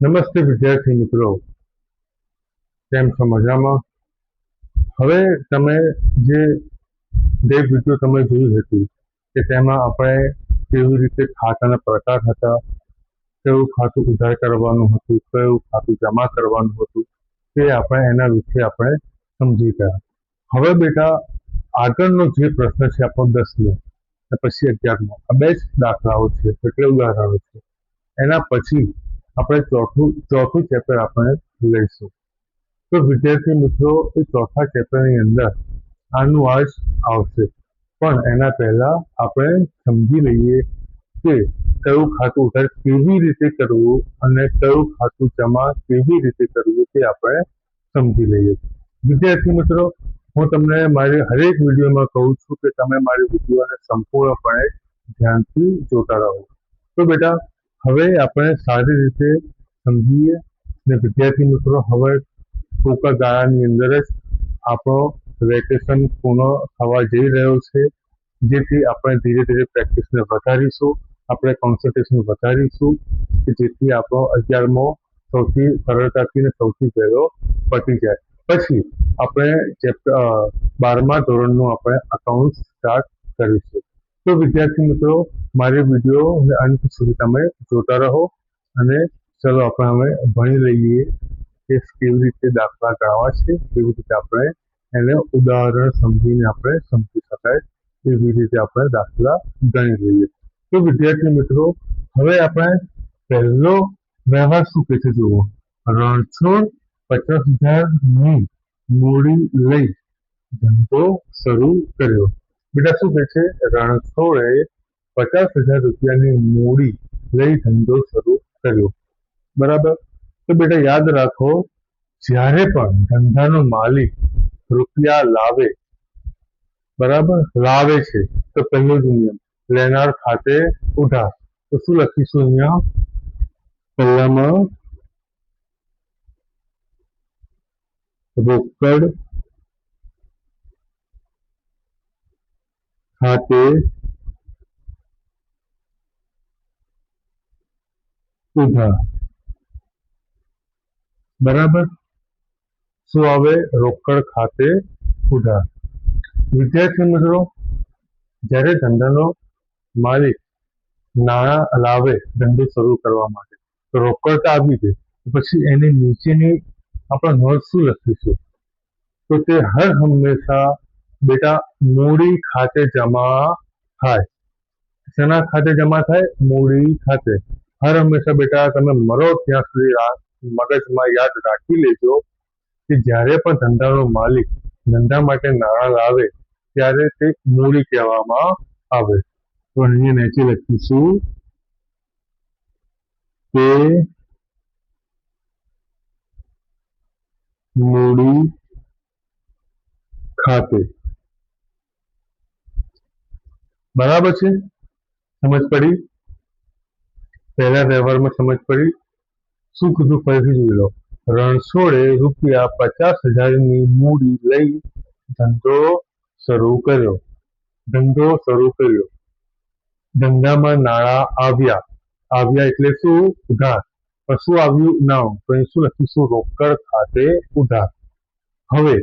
નમસ્તે વિદ્યાર્થી મિત્રો, કેમ છો? મજામાં? હવે તમે જે વિડીયો તમે જોઈ હતી કે તેમાં આપણે કેવી રીતે ખાતાના પ્રકાર હતા, કયું ખાતું ઉધાર કરવાનું હતું, કયું ખાતું જમા કરવાનું હતું, તે આપણે એના વિશે આપણે સમજી ગયા. હવે બેટા આગળનો જે પ્રશ્ન છે આપણો 10મો અને પછી 11મો, આ બે જ દાખલાઓ છે, એટલે ઉદાહરણો છે. એના પછી આપણે ચોથું ચેપ્ટર આપણે લઈશું. તો વિદ્યાર્થી મિત્રો, એ ચોથા ચેપ્ટરની અંદર આનું આ જ આવશે, પણ એના પહેલા આપણે સમજી લઈએ કે કયું ખાતું ઉધાર કેવી રીતે કરવું અને કયું ખાતું જમા કેવી રીતે કરવું તે આપણે સમજી લઈએ. વિદ્યાર્થી મિત્રો, હું તમને મારી હરેક વિડીયોમાં કહું છું કે તમે મારી વિડીયોને સંપૂર્ણપણે ધ્યાનથી જોતા રહો. તો બેટા હવે આપણે સારી રીતે સમજીએ ને વિદ્યાર્થી મિત્રો, હવે ટૂંકા ગાળાની અંદર જ આપણો વેકેશન પૂર્ણ થવા જઈ રહ્યો છે, જેથી આપણે ધીરે ધીરે પ્રેક્ટિસને વધારીશું, આપણે કોન્સન્ટ્રેશન વધારીશું કે જેથી આપણો 11મો સૌથી સરળતાથી ને સૌથી પહેલો પતી જાય. પછી આપણે 12મા ધોરણનું આપણે અકાઉન્ટ સ્ટાર્ટ કરીશું. તો વિદ્યાર્થી મિત્રો, મારી વિડીયોને અંત સુધી તમે જોતા રહો અને ચલો આપણે હવે ભણી લઈએ કે કેવી રીતે દાખલા ગણવા છે, કેવી રીતે આપણે એને ઉદાહરણ સમજીને આપણે સમજી શકાય એવી રીતે આપણે દાખલા ગણી લઈએ. તો વિદ્યાર્થી મિત્રો, હવે આપણે પહેલો વ્યવહાર શું કહે છે જુઓ. રણછોડ 50,000ની મૂડી લઈ ધંધો શરૂ કર્યો. બેટા શું કહે છે? રણછોડે 50,000 રૂપિયાની મૂડી લઈ ધંધો શરૂ કર્યો. બરાબર. તો બેટા યાદ રાખો, જ્યારે પણ ધંધાનો માલિક રૂપિયા લાવે, બરાબર, લાવે છે, તો પહેલો જ નિયમ લેનાર ખાતે ઉધાર. તો શું લખીશું અહીંયા? પહેલામાં રોકડ ખાતે ઉધાર. બરાબર. શું આવે? રોકડ ખાતે ઉધાર. વિદ્યાર્થી મિત્રો, જ્યારે ધંધાનો માલિક નાણાં લાવે ધંધો શરૂ કરવા માટે, તો રોકડ તો આવી ગઈ, પછી એની નીચેની આપણે નોંધ શું લખીશું? તો તે હર હંમેશા બેટા મૂડી ખાતે જમા થાય. શેના ખાતે જમા થાય? મૂડી ખાતે. હર હંમેશા બેટા તમે મરો ત્યાં સુધી મગજમાં યાદ રાખી લેજો કે જ્યારે પણ ધંધાનો માલિક ધંધા માટે નાણાં લાવે ત્યારે તે મૂડી કહેવામાં આવે. તો અહીંયા નીચે લખીશું કે મૂડી ખાતે. બરાબર છે? સમજ પડી? પહેલા વ્યવહારમાં સમજ પડી? શું કીધું ફરીથી જોઈ લો. રણછોડે રૂપિયા 50,000ની મૂડી લઈ ધંધો શરૂ કર્યો. ધંધામાં નાણાં આવ્યા. એટલે શું? ઉધાર. પણ શું આવ્યું? નાણું. તો અહીં શું લખીશું? રોકડ ખાતે ઉધાર. હવે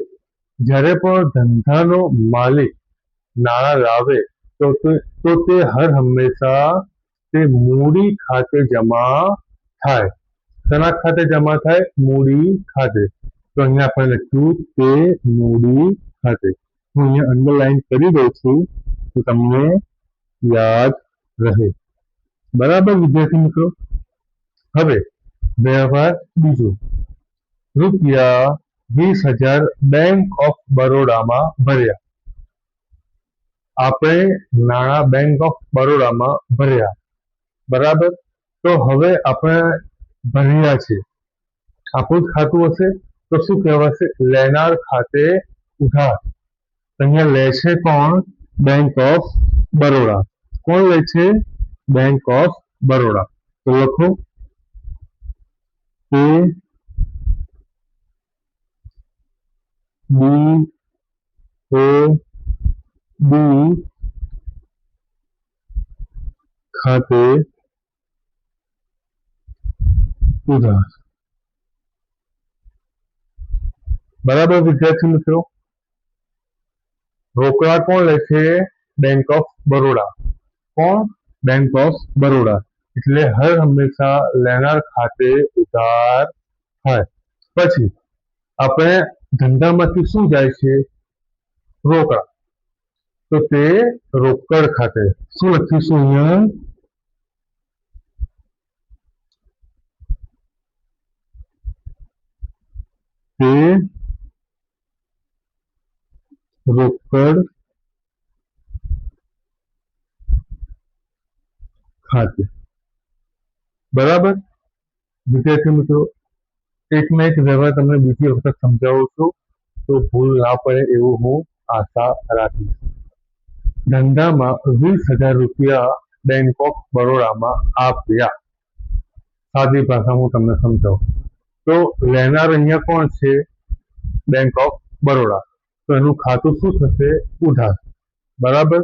જ્યારે પણ ધંધાનો માલિક નાણાં લાવે તો તે હર હંમેશા તે મૂડી ખાતે જમા થાય. શેના ખાતે જમા થાય? મૂડી ખાતે. તો અહીંયા આપણે લખ્યું તે મૂડી ખાતે. હું અહીંયા અંડરલાઈન કરી દઉં છું તો તમને યાદ રહે. બરાબર વિદ્યાર્થી મિત્રો. હવે વ્યવહાર બીજો. રૂપિયા 20,000 બેંક ઓફ બરોડામાં ભર્યા. આપણે નાણાં બેંક ઓફ બરોડામાં ભર્યા. બરાબર. તો હવે આપણે ભર્યા છે, આપણું જ ખાતું હશે, તો શું કહેવાશે? લેનાર ખાતે ઉધાર. અહીંયા લે છે કોણ? Bank of Baroda. કોણ લે છે? Bank of Baroda. તો લખો કે BOB ખાતે ઉધાર. બરાબર વિદ્યાર્થી મિત્રો, રોકડા કોણ લે છે? Bank of Baroda. કોણ? Bank of Baroda. એટલે હર હંમેશા લેનાર ખાતે ઉધાર થાય. પછી આપણે ધંધામાંથી શું જાય છે? રોકડા. તો તે રોકડ ખાતે. શું લખીશું અહીંયા? તે રોકડ ખાતે. બરાબર વિદ્યાર્થી મિત્રો, એકને એક વ્યવહાર તમને બીજી વખત સમજાવું છું તો ભૂલ ના પડે એવું હું આશા રાખીશ. ધંધામાં 20,000 રૂપિયા બેંક ઓફ બરોડામાં આપ્યા. સાદી ભાષામાં હું તમને સમજાવું તો લેનાર અહીંયા કોણ છે? Bank of Baroda. તો એનું ખાતું શું થશે? ઉધાર. બરાબર,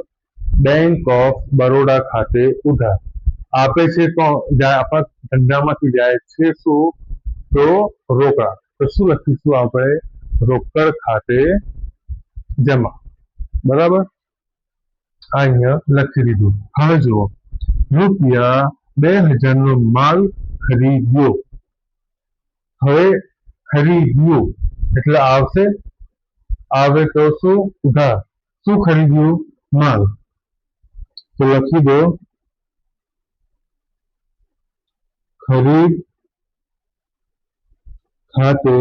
બેંક ઓફ બરોડા ખાતે ઉધાર. આપે છે કોણ? જાય આપણા ધંધામાંથી જાય છે શું? તો રોકડા. તો શું લખીશું આપણે? રોકડ ખાતે જમા. બરાબર, અહીંયા લખી દીધું. હવે જુઓ, રૂપિયા 2,000 નો માલ ખરીદ્યો. હવે ખરીદ્યું એટલે આવશે, આવે તો શું? ઉધાર. શું ખરીદ્યું? માલ. તો લખી દો ખરીદ ખાતે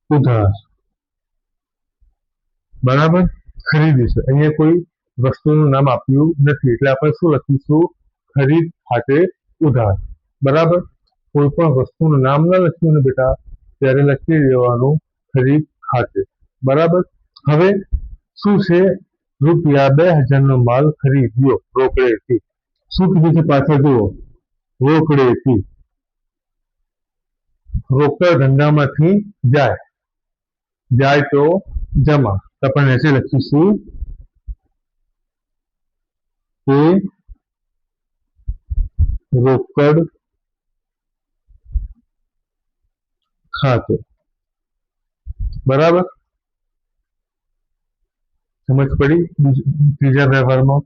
ઉધાર. બરાબર, ખરીદી છે. અહીંયા કોઈ વસ્તુનું નામ આપ્યું નથી એટલે આપણે શું લખીશું? ખરીદ ખાતે ઉધાર. બરાબર, કોઈ પણ વસ્તુનું નામ ન લખ્યું ને બેટા ત્યારે લખી દેવાનું ખરીદ ખાતે. બરાબર, હવે શું છે? રૂપિયા 2,000 નો માલ ખરીદ્યો રોકડેથી. શું કીધું છે પાછળ જુઓ? રોકડેથી. રોકડ ધંધામાંથી જાય, જાય તો જમા. તો આપણે નીચે લખીશું તે રોકડ ખાતે. બરાબર, સમજ પડી? ત્રીજા વ્યવહારમાં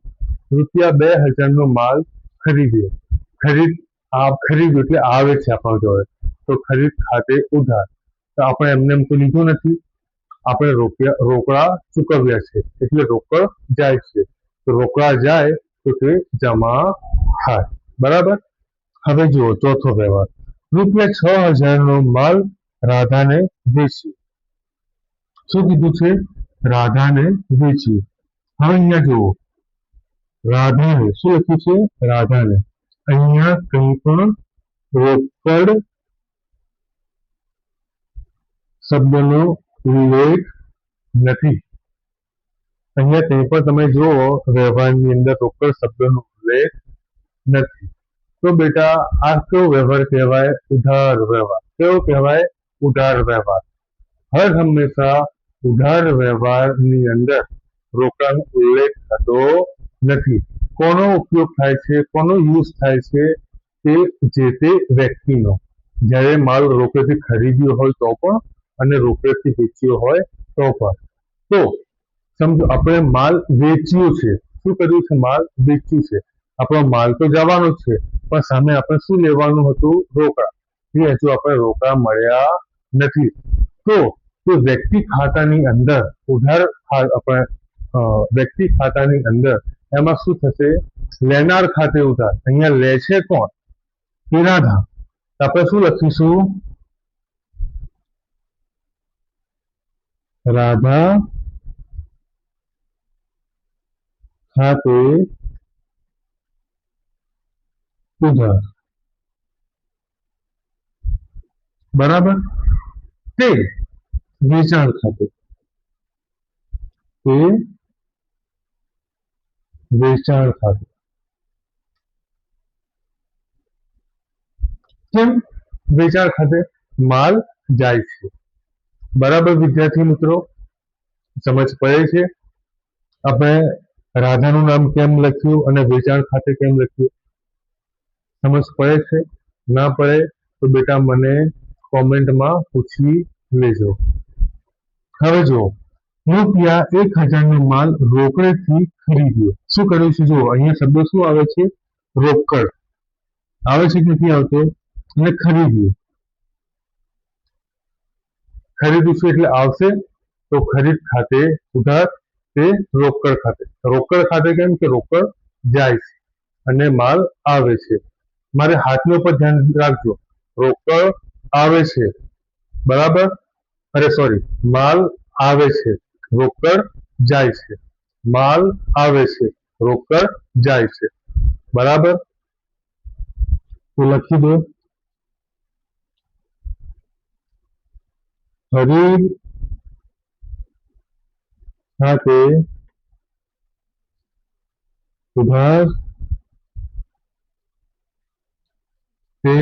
રૂપિયા 2,000 નો માલ ખરીદ્યો. ખરીદ્યો એટલે આવે છે આપણા જોડે, તો ખરીદ ખાતે ઉધાર. તો આપણે એમને એમ તો લીધું નથી, આપણે રોકડા ચૂકવ્યા છે એટલે રોકડ જાય છે. તો રોકડા જાય તો તે જમા થાય. બરાબર, હવે જુઓ ચોથો વ્યવહાર. રૂપિયા 6,000 નો માલ રાધાને વેચ્યો. શું કીધું છે? રાધાને વેચ્યું. હવે અહીંયા જુઓ, રાધાને શું લખ્યું છે? રાધાને. અહીંયા કંઈ પણ રોકડ શબ્દનો ઉલ્લેખ નથી. અહીંયા કંઈ પણ તમે જુઓ વ્યવહારની અંદર રોકડ શબ્દનો ઉલ્લેખ નથી. તો બેટા આ કેવો વ્યવહાર કહેવાય? ઉધાર વ્યવહાર. કેવો કહેવાય? ઉધાર વ્યવહાર. હર હંમેશા ઉધાર વ્યવહારની અંદર રોકડાનો ઉલ્લેખ થતો નથી. કોનો ઉપયોગ થાય છે? કોનો યુઝ થાય છે? તે જે તે વ્યક્તિનો. જ્યારે માલ રોકડેથી ખરીદ્યો હોય તો પણ અને રોકડેથી વેચ્યો હોય તો પણ. તો સમજો આપણે માલ વેચ્યું છે. શું કર્યું છે? માલ વેચ્યું છે. આપણો માલ તો જવાનો છે પણ સામે આપણે શું લેવાનું હતું? રોકડા. એ હજુ આપણે રોકડા મળ્યા નથી. તો વ્યક્તિ ખાતાની અંદર ઉધાર આપણે વ્યક્તિ ખાતાની અંદર એમાં શું થશે? લેનાર ખાતે ઉધાર. અહીંયા લે છે કોણ? તે રાધા. આપણે શું લખીશું? રાધા ખાતે ઉધાર. બરાબર, તે વેચાણ ખાતે. તે વેચાણ ખાતે. કેમ વેચાણ ખાતે? માલ જાય છે. બરાબર વિદ્યાર્થી મિત્રો, સમજ પડે છે? આપણે રાધાનું નામ કેમ લખ્યું અને વેચાણ ખાતે કેમ લખ્યું? સમજ પડે છે? ના પડે તો બેટા મને કોમેન્ટમાં પૂછી લેજો. હવે જુઓ, ₹1000 નો માલ રોકડેથી ખરીદ્યો. શું કર્યું છે? જુઓ, અહીંયા શબ્દ શું આવે છે? રોકડ આવે છે કે નથી આવતો? અને ખરીદ્યું. ખરીદ્યું છે એટલે આવશે તો ખરીદ ખાતે ઉધાર તે રોકડ ખાતે. રોકડ ખાતે કેમ કે રોકડ જાય છે અને માલ આવે છે. મારે હાથનો પર ધ્યાન રાખજો. રોકડ આવે છે, બરાબર? અરે સોરી, માલ આવે છે, રોકડ જાય છે. માલ આવે છે, રોકડ જાય છે, બરાબર? તો લખી દો, ખરીદ ખાતે ઉધાર તે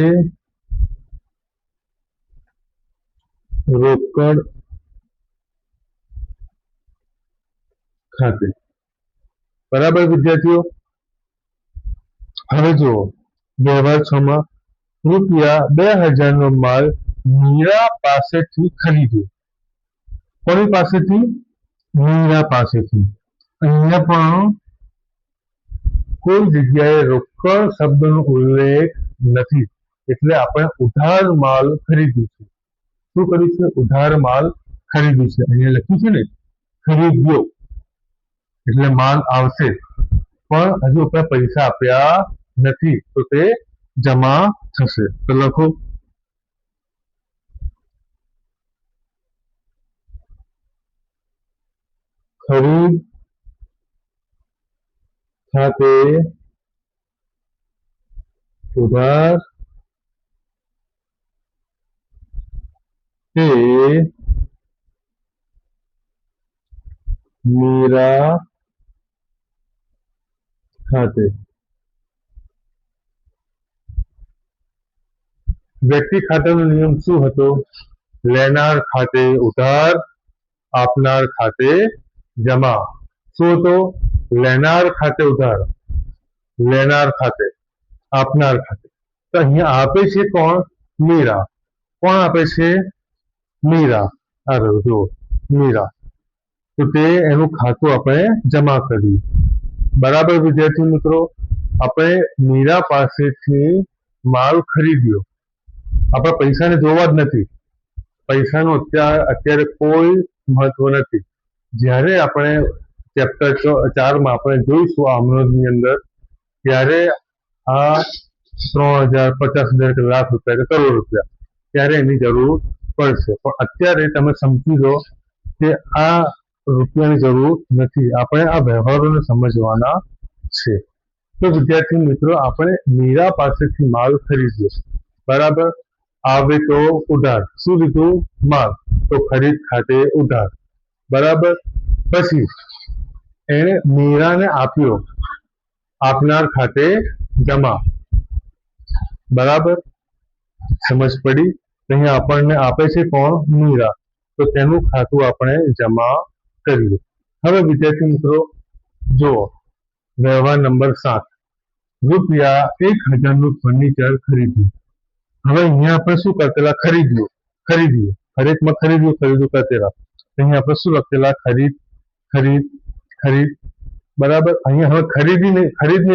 રોકડ ખાતે. બરાબર વિદ્યાર્થીઓ? હવે જુઓ, વ્યવહાર 6 માં ₹2000 નો માલ મીરા પાસેથી ખરીદ્યો. કોની પાસેથી? મીરા પાસેથી. અહીંયા પણ કોઈ જગ્યાએ રોકડ શબ્દનો ઉલ્લેખ નથી, એટલે આપણે ઉધાર માલ ખરીદ્યું છે. શું કર્યું છે? ઉધાર માલ ખરીદ્યું છે. અહીંયા લખ્યું છે ને, ખરીદ્યો એટલે માલ આવશે, પણ હજુ આપણે પૈસા આપ્યા નથી, તો તે જમા થશે. તો લખો, ખરીદ ખાતે ઉધાર તે મીરા ખાતે. વ્યક્તિ ખાતાનો નિયમ શું હતો? લેનાર ખાતે ઉધાર, આપનાર ખાતે જમા. શું હતો? લેનાર ખાતે ઉધાર, લેનાર ખાતે, આપનાર ખાતે. તો અહીંયા આપે છે કોણ? મીરા. કોણ આપે છે? મીરા. આ રહ્યું જુઓ, મીરા. તો તે એનું ખાતું આપણે જમા કર્યું. બરાબર વિદ્યાર્થી મિત્રો? આપણે મીરા પાસેથી માલ ખરીદ્યો. આપણે પૈસાને જોવા જ નથી. પૈસાનું અત્યારે કોઈ મહત્વ નથી. જ્યારે આપણે ચેપ્ટર 4 માં આપણે જોઈશું આમનોંધની અંદર, ત્યારે આ 3000, 50,000 કે લાખ રૂપિયા કે કરોડ રૂપિયા, ત્યારે એની જરૂર પડશે. પણ અત્યારે તમે સમજી લો કે આ રૂપિયાની જરૂર નથી. આપણે આ વ્યવહારોને સમજવાના છે. તો વિદ્યાર્થી મિત્રો, આપણે મીરા પાસેથી માલ ખરીદ્યો, બરાબર? આવે તો ઉધાર. શું લીધું? માલ. તો ખરીદ ખાતે ઉધાર, બરાબર? પછી એણે મીરાને આપ્યો, આપનાર ખાતે જમા, બરાબર? સમજ પડી? અહીંયા આપણને આપે છે કોણ? મીરા. તો તેનું ખાતું આપણે જમા કર્યું. હવે વિદ્યાર્થી મિત્રો જુઓ, વ્યવહાર નંબર 7, ₹1000 નું ફર્નિચર ખરીદ્યું. હવે અહીંયા આપણે શું કરતેલા? ખરીદ્યું. હરેકમાં ખરીદ્યું કરતેલા. અહીંયા આપણે શું લખેલા? ખરીદ, ખરીદ, ખરીદ, બરાબર? અહીંયા હવે ખરીદ નહીં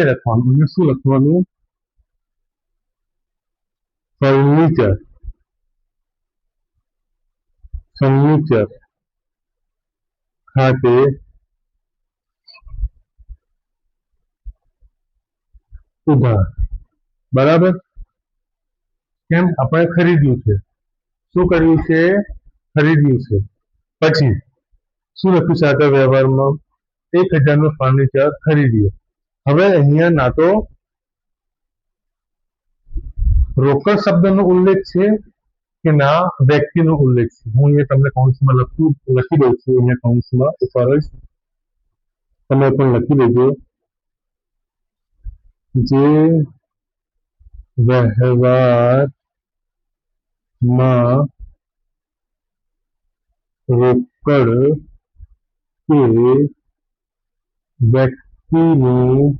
લખવાનું. અહીંયા શું લખવાનું? ફર્નિચર. ફર્નિચર ખાતે ઉધાર, બરાબર? કેમ? આપણે ખરીદ્યું છે. શું કર્યું છે? ખરીદ્યું છે. પછી શું લખ્યું છે આગળ વ્યવહારમાં? 1000 નું ફર્નિચર ખરીદ્યું. હવે અહીંયા ના તો રોકડ શબ્દનો ઉલ્લેખ છે કે ના વ્યક્તિનો ઉલ્લેખ છે. હું અહીંયા તમને કૌંસમાં લખી દઉં છું. અહીંયા કૌંસમાં ઉપર જ તમે પણ લખી દેજો. જે વ્યવહારમાં રોકડ કે વ્યક્તિનું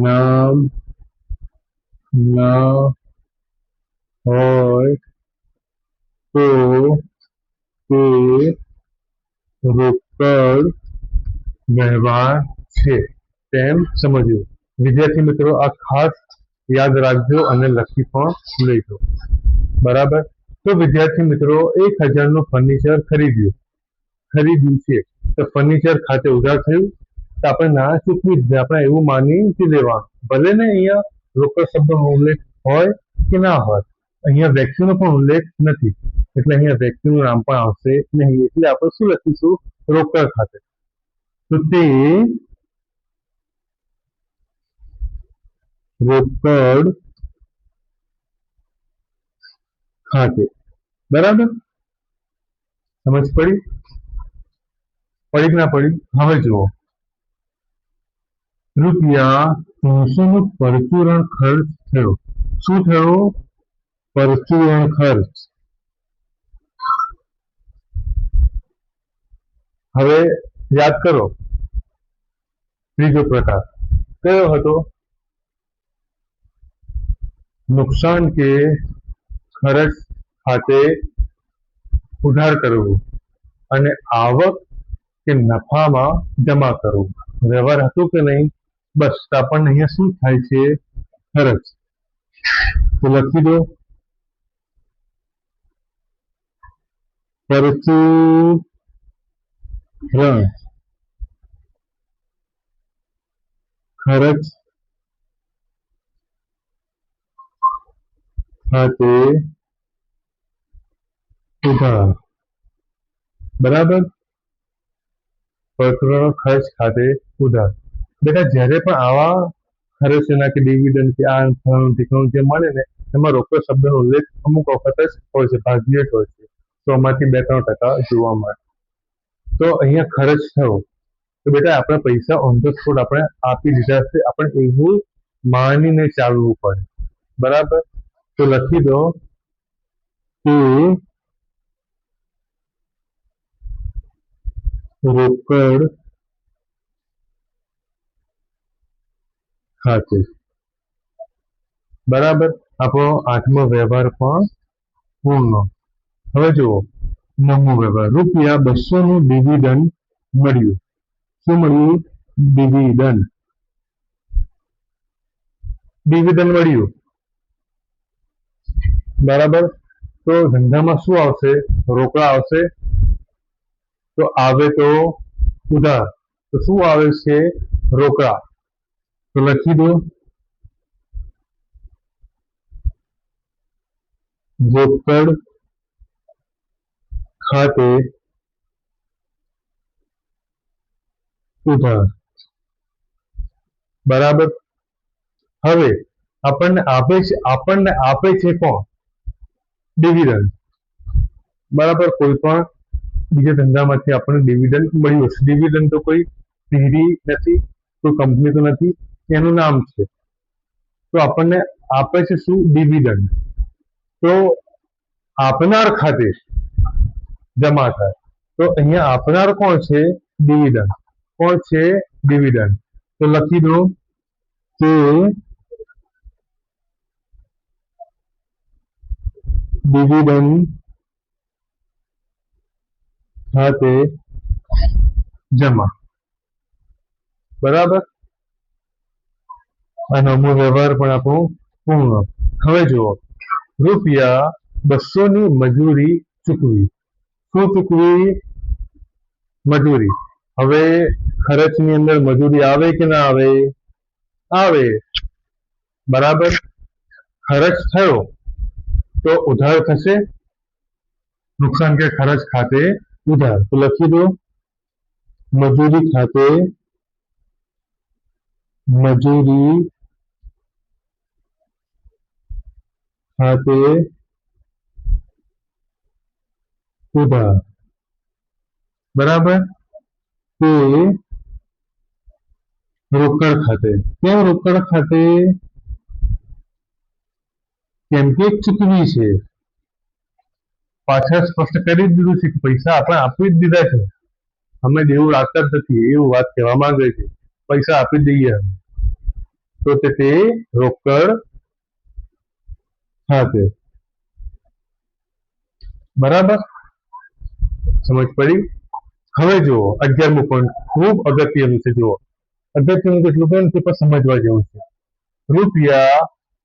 નામ ન હોય તો તે રોકડ વ્યવહાર છે તેમ સમજવું. વિદ્યાર્થી મિત્રો આ ખાસ યાદ રાખજો અને લખી પણ લેજો. બરાબર. તો વિદ્યાર્થી મિત્રો 1000 નું ફર્નિચર ખરીદ્યું છે તો ફર્નિચર ખાતે ઉધાર થયું તો આપણે ના ચૂકવી જ આપણે એવું માની લેવાનું. ભલે ને અહીંયા રોકડ શબ્દનો ઉલ્લેખ હોય કે ના હોય, અહીંયા વ્યક્તિનો પણ ઉલ્લેખ નથી એટલે અહીંયા વ્યક્તિનું નામ પણ આવશે નહીં. એટલે આપણે શું લખીશું? રોકડ ખાતે. તો તે રોકડ ખાતે. બરાબર. સમજ પડી કે ના પડી? હવે જુઓ, ₹300 નો પરચુરણ ખર્ચ થયો. શું થયો? પરચુરણ ખર્ચ. હવે યાદ કરો, ત્રીજો પ્રકાર કયો હતો? નુકસાન કે ખર્ચ ખાતે ઉધાર કરવું અને આવક કે નફામાં જમા કરવું. વ્યવહાર હતો કે નહીં? બસ આપણને અહીંયા શું થાય છે? ખર્ચ. તો લખી દો પરચુરણ ખર્ચ ખાતે ઉધાર. બરાબર. પરચુરણ ખર્ચ ખાતે ઉધાર. બેટા જ્યારે પણ આવા ખર્ચના કે ડિવિડન્ડ કે આ ઠીકણું જે મળે ને એમાં રોકડ શબ્દનો ઉલ્લેખ અમુક વખત જ હોય છે, ભાગ્યે જ હોય છે. 100 માંથી 2-3% જોવા મળે. તો અહીંયા ખર્ચ થયો તો બેટા આપણે પૈસા ઓન ધ સ્પોટ આપણે આપી દીધા છે, આપણે એવું માનીને ચાલવું પડે. બરાબર. તો લખી દો કે રોકડ ખાતે. બરાબર. આપણો 8મો વ્યવહાર પણ પૂર્ણ. હવે જુઓ 9મો વ્યવહાર. ₹200 નું ડિવિડન્ડ મળ્યું. શું મળ્યું? ડિવિડન્ડ મળ્યું. બરાબર. તો ધંધામાં શું આવશે? રોકડા આવશે. તો આવે તો ઉધાર. તો શું આવે છે? રોકડા. તો લખી દો રોકડ ખાતે ઉધાર. બરાબર. હવે આપણને આપે છે કોણ? ડિવિડન્ડ. બરાબર. કોઈ પણ બીજા ધંધામાંથી આપણને ડિવિડન્ડ મળ્યું હશે. ડિવિડન્ડ તો કોઈ પેઢી નથી, કોઈ કંપની તો નથી, એનું નામ છે. તો આપણને આપે છે શું? ડિવિડન્ડ. તો આપનાર ખાતે જમા થાય. તો અહીંયા આપનાર કોણ છે? ડિવિડન્ડ. કોણ છે? ડિવિડન્ડ. તો લખી દો કે ડિવિડન્ડ ખાતે જમા. બરાબર. આ 9મો વ્યવહાર પણ આપણો પૂર્ણ. હવે જુઓ, ₹200 ની મજૂરી ચૂકવી. શું ચૂકવી? મજૂરી. હવે ખર્ચની અંદર મજૂરી આવે કે ના આવે? આવે. બરાબર. ખર્ચ થયો તો ઉધાર થશે. નુકસાન કે ખર્ચ ખાતે ઉધાર. તો લખી દો મજૂરી ખાતે ઉધાર. બરાબર. તે રોકડ ખાતે. કેમ રોકડ ખાતે? કેમ કે ચૂકવી છે. પાછળ સ્પષ્ટ કરી દીધું છે કે પૈસા આપણે આપી જ દીધા છે. અમે દેવું રાખતા જ નથી એવું વાત કહેવા માંગે છે. પૈસા આપી દઈએ તો તે રોકડ ખાતે. બરાબર, સમજ પડી? હવે જુઓ 11મું પોઈન્ટ ખૂબ અગત્યનું છે. જુઓ અગત્યનું કેટલું કેમ તે પણ સમજવા જેવું છે. રૂપિયા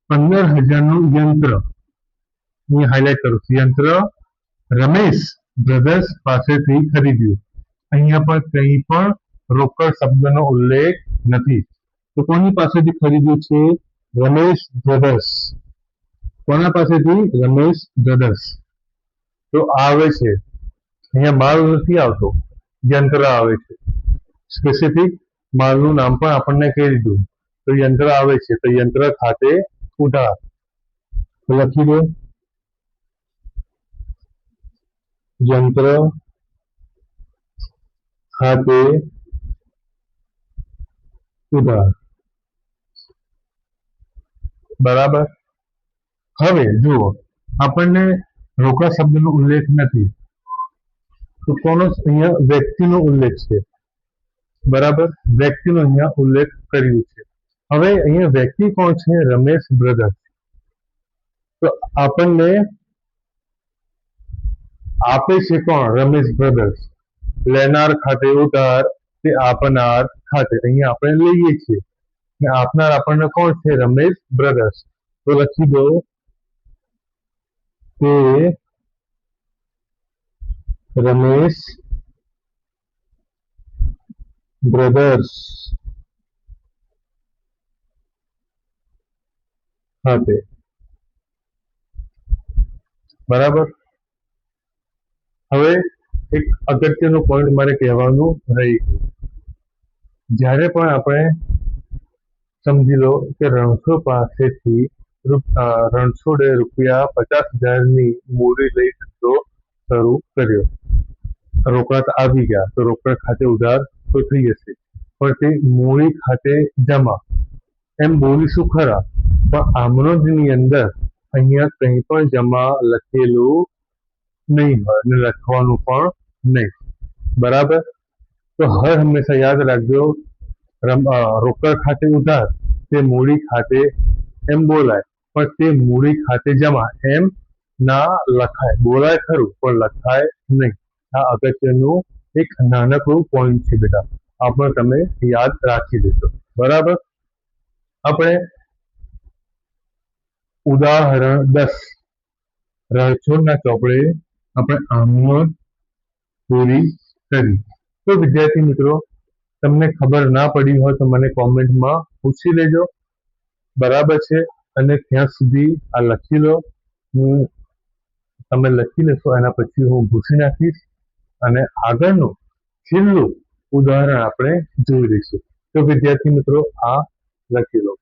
15,000 નું યંત્ર, હું હાઇલાઇટ કરું છું, યંત્ર રમેશ બ્રધર્સ પાસેથી ખરીદ્યું. અહીંયા પણ કંઈ પણ રોકડ શબ્દનો ઉલ્લેખ નથી. તો કોની પાસેથી ખરીદ્યું છે? રમેશ બ્રધર્સ. કોના પાસેથી? રમેશ બ્રધર્સ. તો આવે છે અહીંયા માલ નથી આવતો, યંત્ર આવે છે. સ્પેસિફિક માલનું નામ પણ આપણને કહી દીધું. તો યંત્ર આવે છે, તો યંત્ર ખાતે ઉધાર. તો લખી દો યંત્ર ખાતે ઉધાર. બરાબર. હવે જુઓ આપણને રોકડ શબ્દનો ઉલ્લેખ નથી, તો કોનો? અહીંયા વ્યક્તિનો ઉલ્લેખ છે. બરાબર, વ્યક્તિનો અહીંયા ઉલ્લેખ કર્યું છે. હવે અહીંયા વ્યક્તિ કોણ છે? રમેશ બ્રધર્સ. તો આપણને આપે છે કોણ? રમેશ બ્રધર્સ. લેનાર ખાતે ઉધાર, તે આપનાર ખાતે. અહીંયા આપણે લઈએ છીએ ને આપનાર આપણને કોણ છે? રમેશ બ્રધર્સ. તો લખી દો તે રમેશ બ્રધર્સ ખાતે. બરાબર. હવે એક અગત્યનું પોઈન્ટ મારે કહેવાનું રહી ગયું. જ્યારે પણ આપણે સમજી લો કે રણછોડ પાસેથી રણછોડે રૂપિયા 50,000ની મૂડી લઈ ધંધો શરૂ કર્યો. રોકડા આવી ગયા તો રોકડ ખાતે ઉધાર તો થઈ જશે, પણ તે મૂડી ખાતે જમા એમ બોલીશું ખરા, પણ આમનોંધની અંદર અહીંયા કંઈ પણ જમા લખેલું નહીં હોય અને લખવાનું પણ નહીં. બરાબર. તો હર હંમેશા યાદ રાખજો, રોકડ ખાતે ઉધાર તે મૂડી ખાતે એમ બોલાય, પણ તે મૂડી ખાતે જમા એમ ના લખાય. બોલાય ખરું પણ લખાય નહીં. આ અગત્યનું એક નાનકડું પોઈન્ટ છે બેટા, આપણે તમે યાદ રાખી દેજો. બરાબર. આપણે ઉદાહરણ 10 રણછોડના ચોપડે આપણે આમનોંધ પૂરી કરી. તો વિદ્યાર્થી મિત્રો, તમને ખબર ના પડી હોય તો મને કોમેન્ટમાં પૂછી લેજો. બરાબર છે? અને ત્યાં સુધી આ લખી લો. તમે લખી લેશો એના પછી હું ભૂસી નાખીશ અને આગળનું છેલ્લું ઉદાહરણ આપણે જોઈ લઈશું. તો વિદ્યાર્થી મિત્રો આ લખી લો.